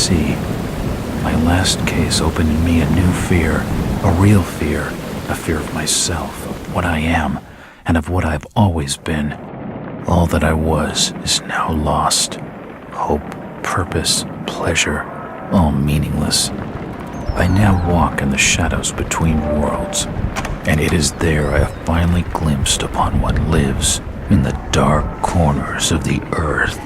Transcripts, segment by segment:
see. My last case opened in me a new fear, a real fear, a fear of myself, of what I am, and of what I've always been. All that I was is now lost. Hope, purpose, pleasure, all meaningless. I now walk in the shadows between worlds, and it is there I have finally glimpsed upon what lives in the dark corners of the earth.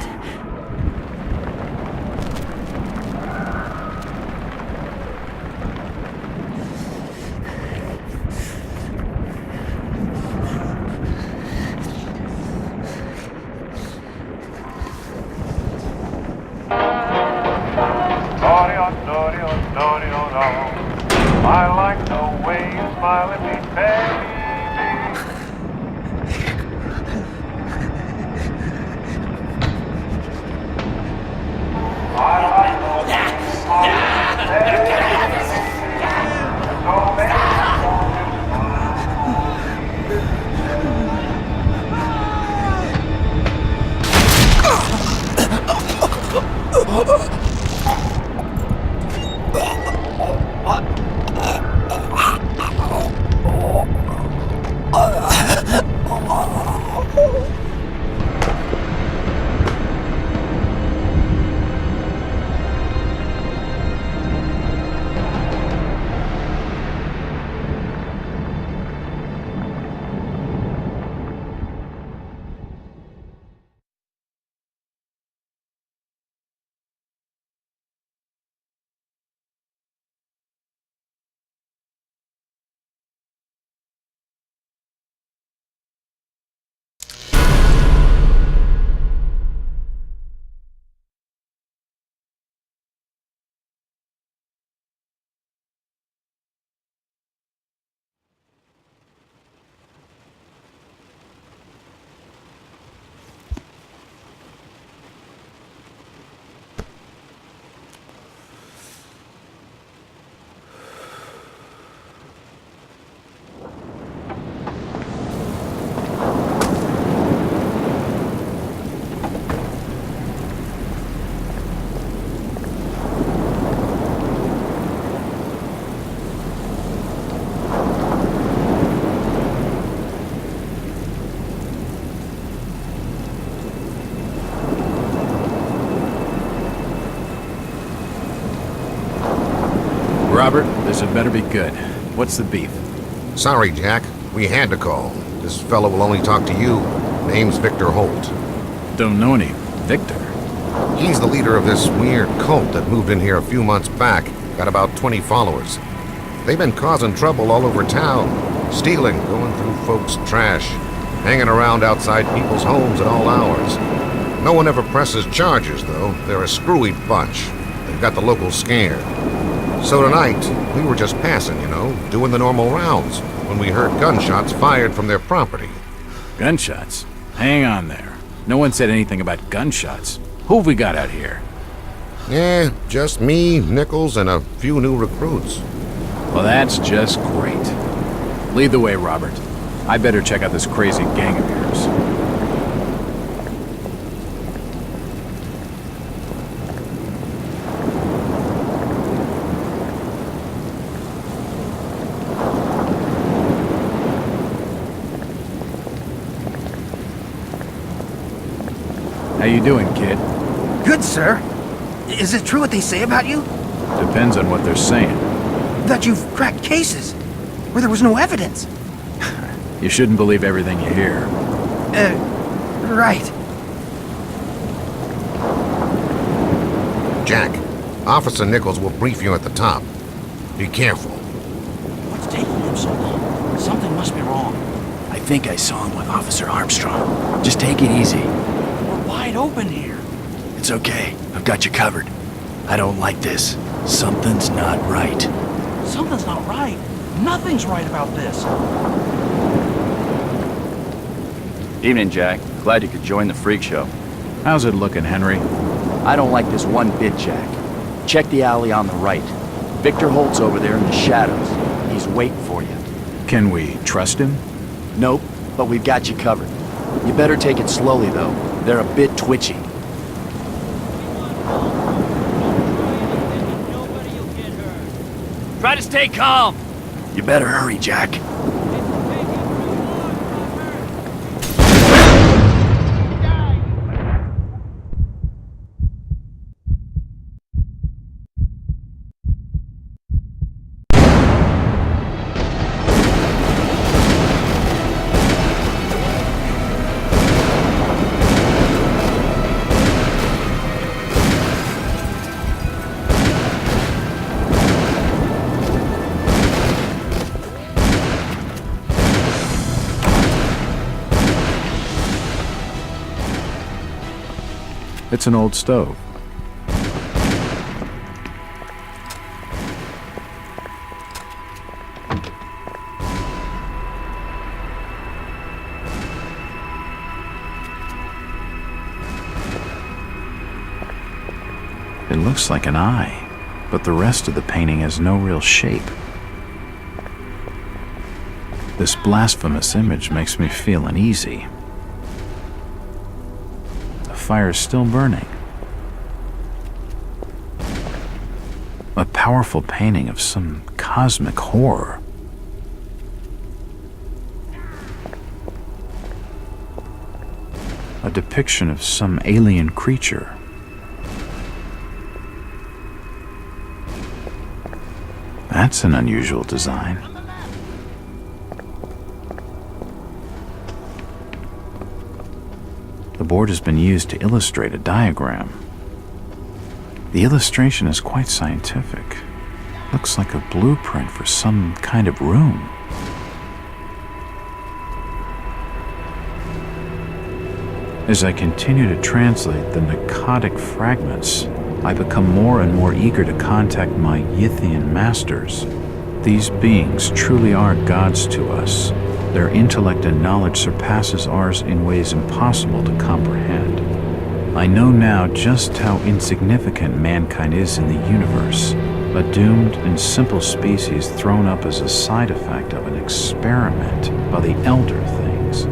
I like the way you smile at me, baby. I like the way you smile at me, baby. So baby, Robert, this had better be good. What's the beef? Sorry, Jack. We had to call. This fellow will only talk to you. Name's Victor Holt. Don't know any Victor. He's the leader of this weird cult that moved in here a few months back. Got about 20 followers. They've been causing trouble all over town. Stealing, going through folks' trash, hanging around outside people's homes at all hours. No one ever presses charges, though. They're a screwy bunch. They've got the locals scared. So tonight, we were just passing, doing the normal rounds, when we heard gunshots fired from their property. Gunshots? Hang on there. No one said anything about gunshots. Who have we got out here? Just me, Nichols, and a few new recruits. Well, that's just great. Lead the way, Robert. I better check out this crazy gang of yours. How you doing, kid? Good, sir. Is it true what they say about you? Depends on what they're saying. That you've cracked cases where there was no evidence. You shouldn't believe everything you hear. Right. Jack, Officer Nichols will brief you at the top. Be careful. What's taking him so long? Something must be wrong. I think I saw him with Officer Armstrong. Just take it easy. We're wide open here. It's okay. I've got you covered. I don't like this. Something's not right. Something's not right. Nothing's right about this. Evening, Jack. Glad you could join the freak show. How's it looking, Henry? I don't like this one bit, Jack. Check the alley on the right. Victor Holt's over there in the shadows. He's waiting for you. Can we trust him? Nope, but we've got you covered. You better take it slowly, though. They're a bit twitchy. Try to stay calm. You better hurry, Jack. It's an old stove. It looks like an eye, but the rest of the painting has no real shape. This blasphemous image makes me feel uneasy. The fire's still burning. A powerful painting of some cosmic horror. A depiction of some alien creature. That's an unusual design. The board has been used to illustrate a diagram. The illustration is quite scientific. Looks like a blueprint for some kind of room. As I continue to translate the narcotic fragments, I become more and more eager to contact my Yithian masters. These beings truly are gods to us. Their intellect and knowledge surpasses ours in ways impossible to comprehend. I know now just how insignificant mankind is in the universe, a doomed and simple species thrown up as a side effect of an experiment by the elder things.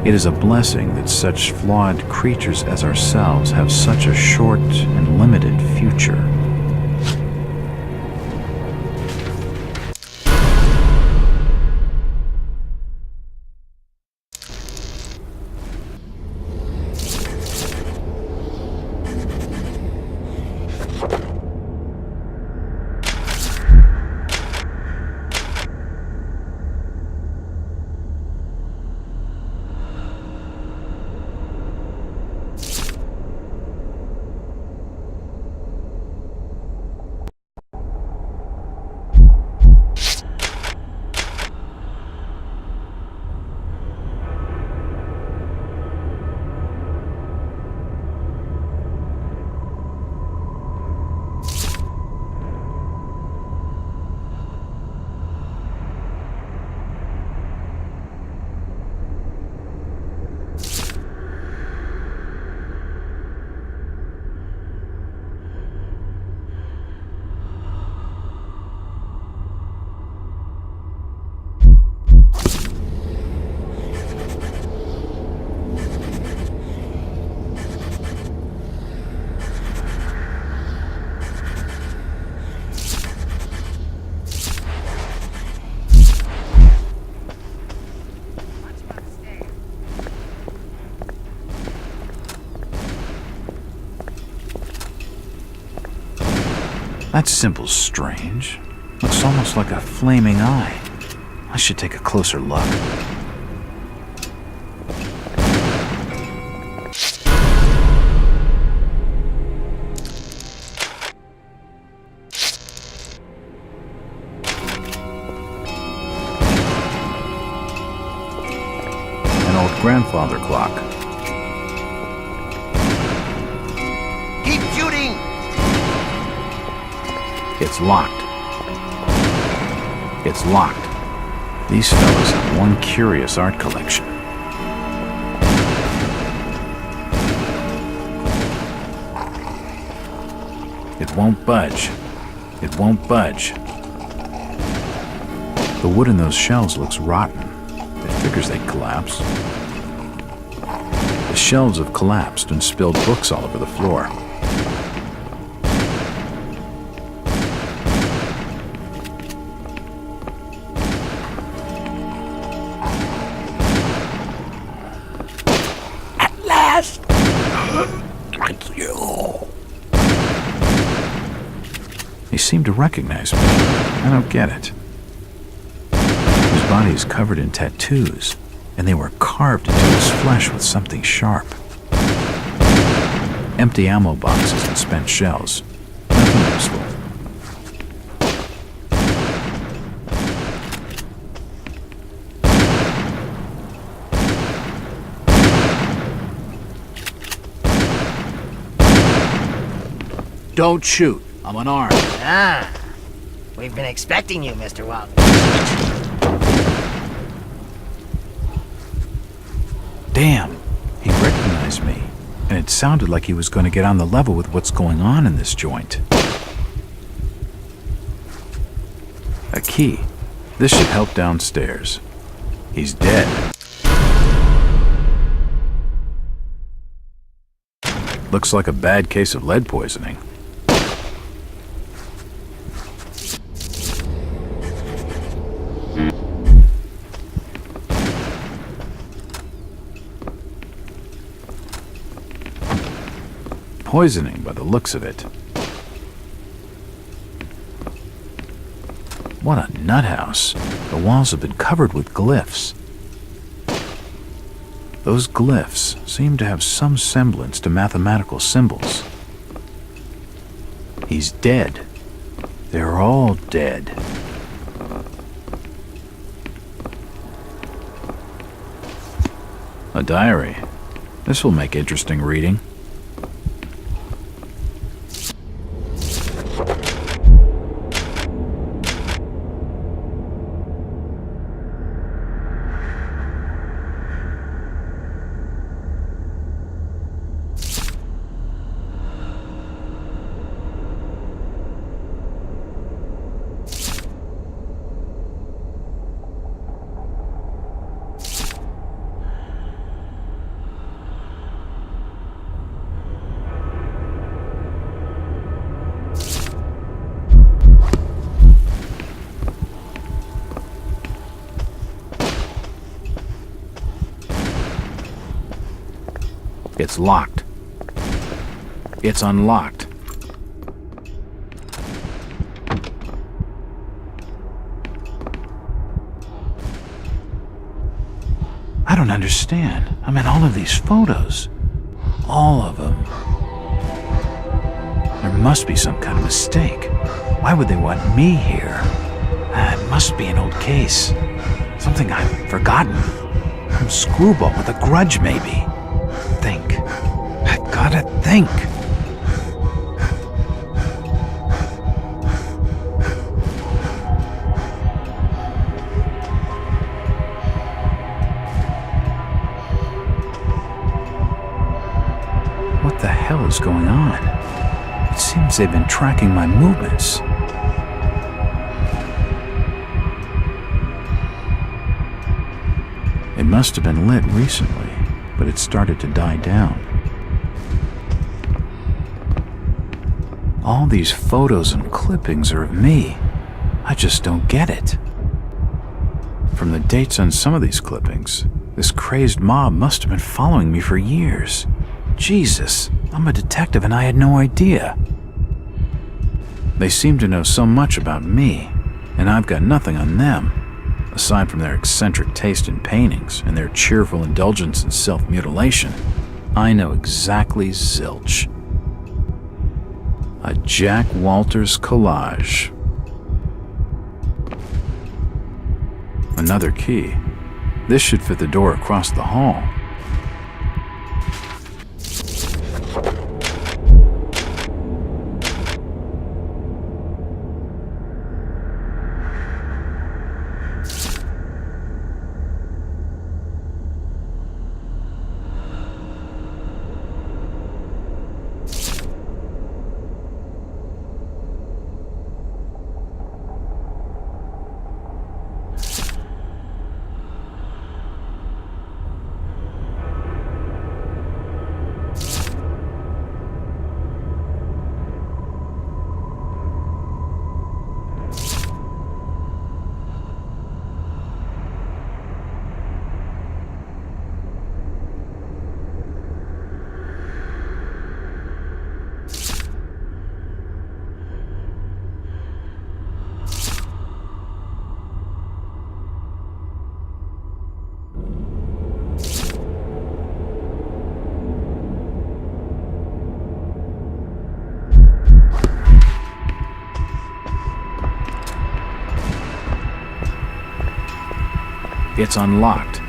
It is a blessing that such flawed creatures as ourselves have such a short and limited future. That symbol's strange. Looks almost like a flaming eye. I should take a closer look. An old grandfather clock. Keep shooting! It's locked. It's locked. These fellows have one curious art collection. It won't budge. It won't budge. The wood in those shelves looks rotten. It figures they'd collapse. The shelves have collapsed and spilled books all over the floor. He seemed to recognize me. I don't get it. His body is covered in tattoos, and they were carved into his flesh with something sharp. Empty ammo boxes and spent shells. Nothing useful. Don't shoot. I'm unarmed. Ah, we've been expecting you, Mr. Walton. Damn, he recognized me, and it sounded like he was going to get on the level with what's going on in this joint. A key. This should help downstairs. He's dead. Looks like a bad case of lead poisoning. Poisoning by the looks of it. What a nut house. The walls have been covered with glyphs. Those glyphs seem to have some semblance to mathematical symbols. He's dead. They're all dead. A diary. This will make interesting reading. It's locked. It's unlocked. I don't understand. I mean, all of these photos. All of them. There must be some kind of mistake. Why would they want me here? It must be an old case. Something I've forgotten. Some screwball with a grudge, maybe. Think. I gotta think. What the hell is going on? It seems they've been tracking my movements. It must have been lit recently, but it started to die down. All these photos and clippings are of me. I just don't get it. From the dates on some of these clippings, this crazed mob must have been following me for years. Jesus, I'm a detective and I had no idea. They seem to know so much about me, and I've got nothing on them. Aside from their eccentric taste in paintings and their cheerful indulgence in self-mutilation, I know exactly zilch. A Jack Walters collage. Another key. This should fit the door across the hall. It's unlocked.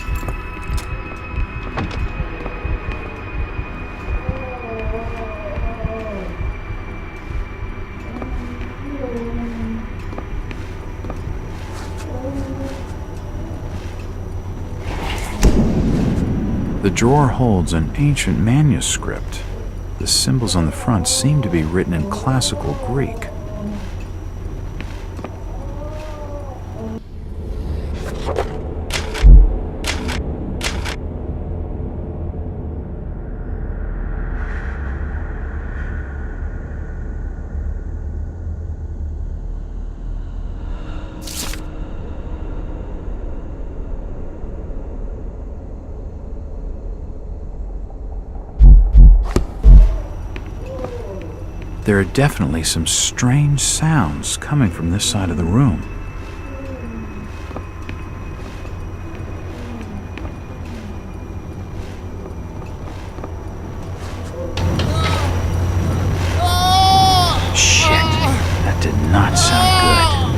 The drawer holds an ancient manuscript. The symbols on the front seem to be written in classical Greek. There are definitely some strange sounds coming from this side of the room. Shit, that did not sound good.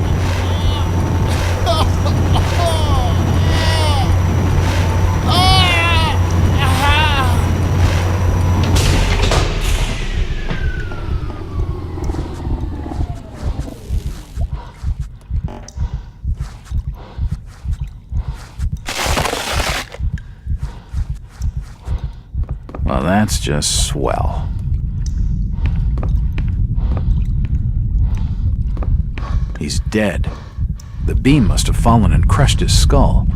Well, that's just swell. He's dead. The beam must have fallen and crushed his skull.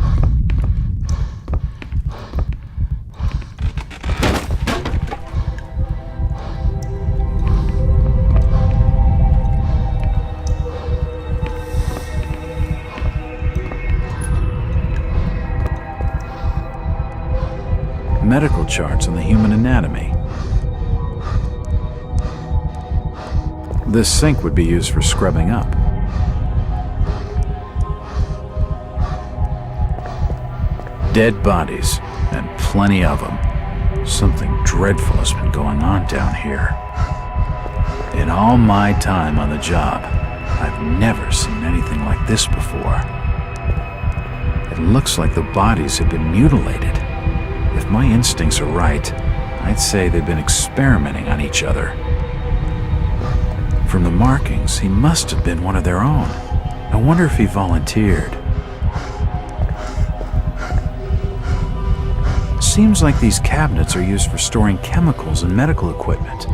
Medical charts on the human anatomy. This sink would be used for scrubbing up. Dead bodies, and plenty of them. Something dreadful has been going on down here. In all my time on the job, I've never seen anything like this before. It looks like the bodies have been mutilated. If my instincts are right, I'd say they've been experimenting on each other. From the markings, he must have been one of their own. I wonder if he volunteered. Seems like these cabinets are used for storing chemicals and medical equipment.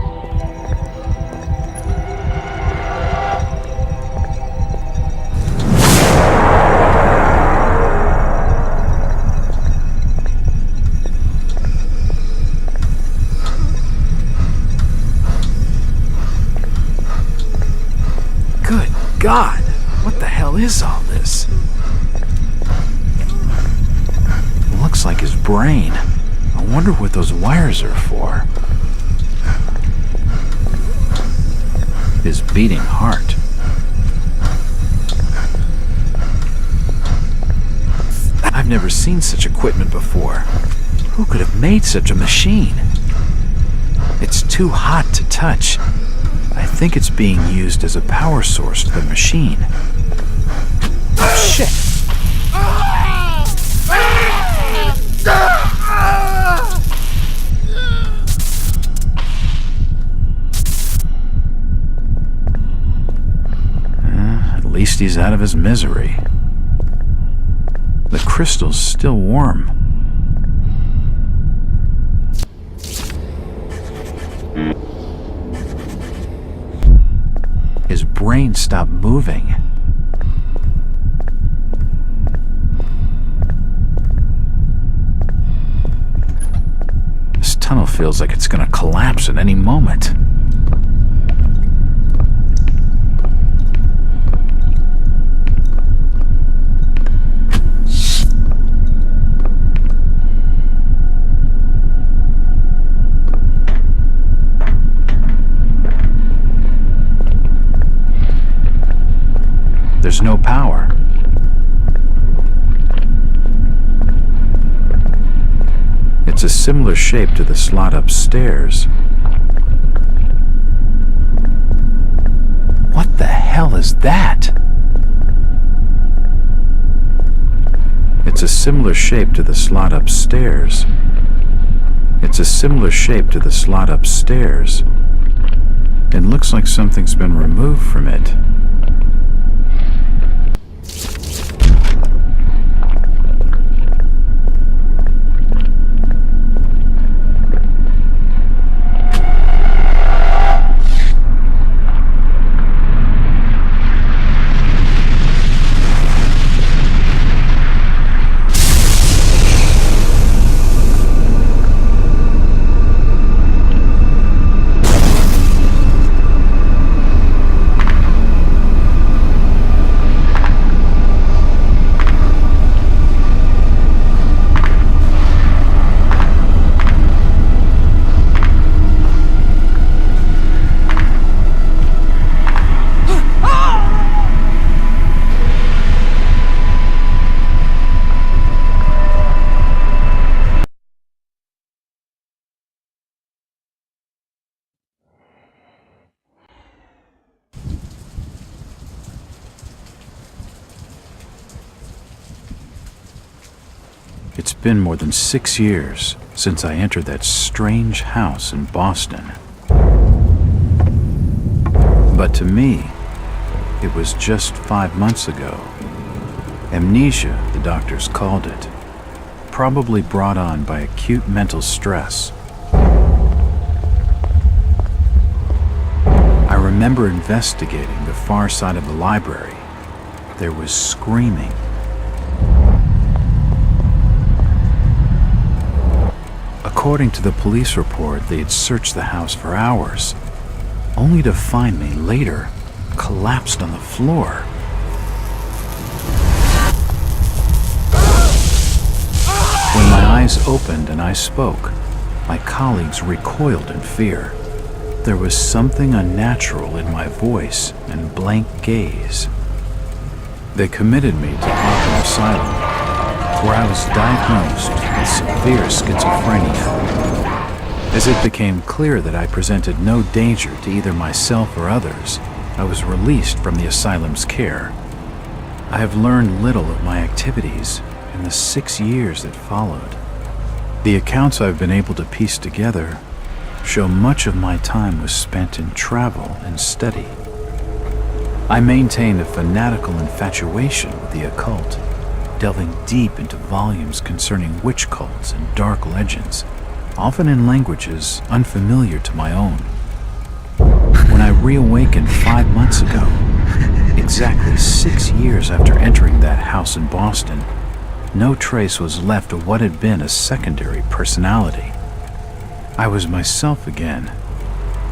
God, what the hell is all this? It looks like his brain. I wonder what those wires are for. His beating heart. I've never seen such equipment before. Who could have made such a machine? It's too hot to touch. I think it's being used as a power source to the machine. Oh, shit! At least he's out of his misery. The crystal's still warm. His brain stopped moving. This tunnel feels like it's gonna collapse at any moment. There's no power. It's a similar shape to the slot upstairs. What the hell is that? It's It's a similar shape to the slot upstairs. It's a similar shape to the slot upstairs. It looks like something's been removed from it. It's been more than 6 years since I entered that strange house in Boston. But to me, it was just 5 months ago. Amnesia, the doctors called it, probably brought on by acute mental stress. I remember investigating the far side of the library. There was screaming. According to the police report, they had searched the house for hours, only to find me later collapsed on the floor. When my eyes opened and I spoke, my colleagues recoiled in fear. There was something unnatural in my voice and blank gaze. They committed me to Arkham Asylum, where I was diagnosed with severe schizophrenia. As it became clear that I presented no danger to either myself or others, I was released from the asylum's care. I have learned little of my activities in the 6 years that followed. The accounts I've been able to piece together show much of my time was spent in travel and study. I maintained a fanatical infatuation with the occult, delving deep into volumes concerning witch cults and dark legends, often in languages unfamiliar to my own. When I reawakened 5 months ago, exactly 6 years after entering that house in Boston, no trace was left of what had been a secondary personality. I was myself again,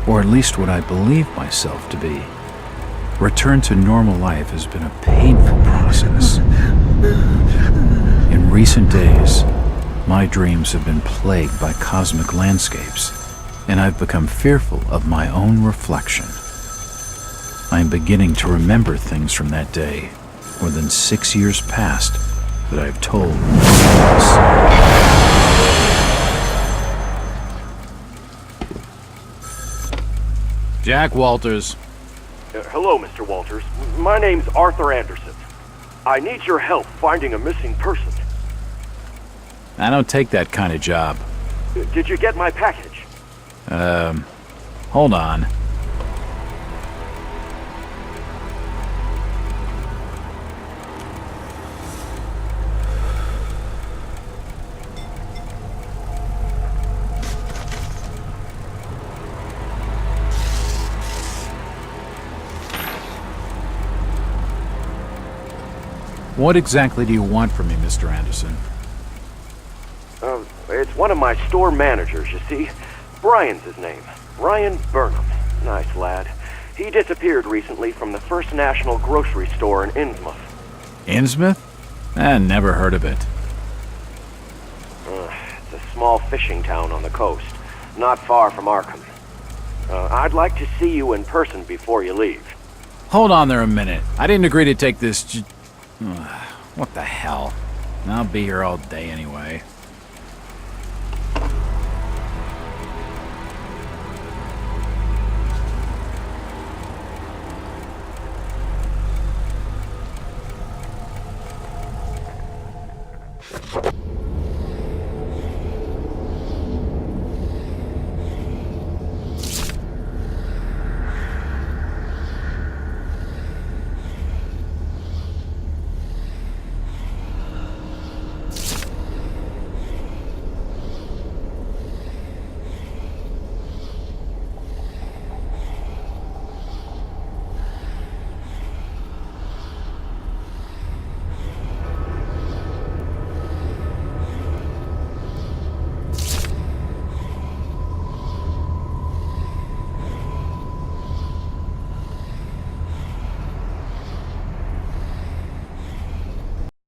or at least what I believed myself to be. Return to normal life has been a painful process. In recent days, my dreams have been plagued by cosmic landscapes, and I've become fearful of my own reflection. I am beginning to remember things from that day, more than 6 years past, that I've told no one else. Jack Walters. Hello, Mr. Walters. My name's Arthur Anderson. I need your help finding a missing person. I don't take that kind of job. Did you get my package? Hold on. What exactly do you want from me, Mr. Anderson? It's one of my store managers, you see. Brian's his name. Brian Burnham. Nice lad. He disappeared recently from the First National grocery store in Innsmouth. Innsmouth? Never heard of it. It's a small fishing town on the coast, not far from Arkham. I'd like to see you in person before you leave. Hold on there a minute. I didn't agree to take this what the hell? I'll be here all day anyway.